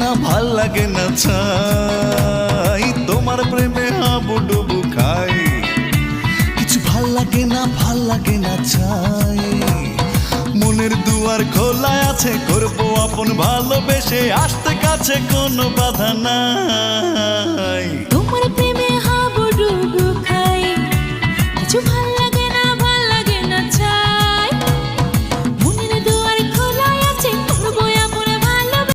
না ভাল লাগে না ছাই, তোমার প্রেমে হাবুডুবু খাই। কিছু ভাল লাগে না ছাই, মনের দুয়ার খোলা আছে, করবো আপন ভালোবেসে, আসতে কাছে কোনো বাধা নাই। তোমার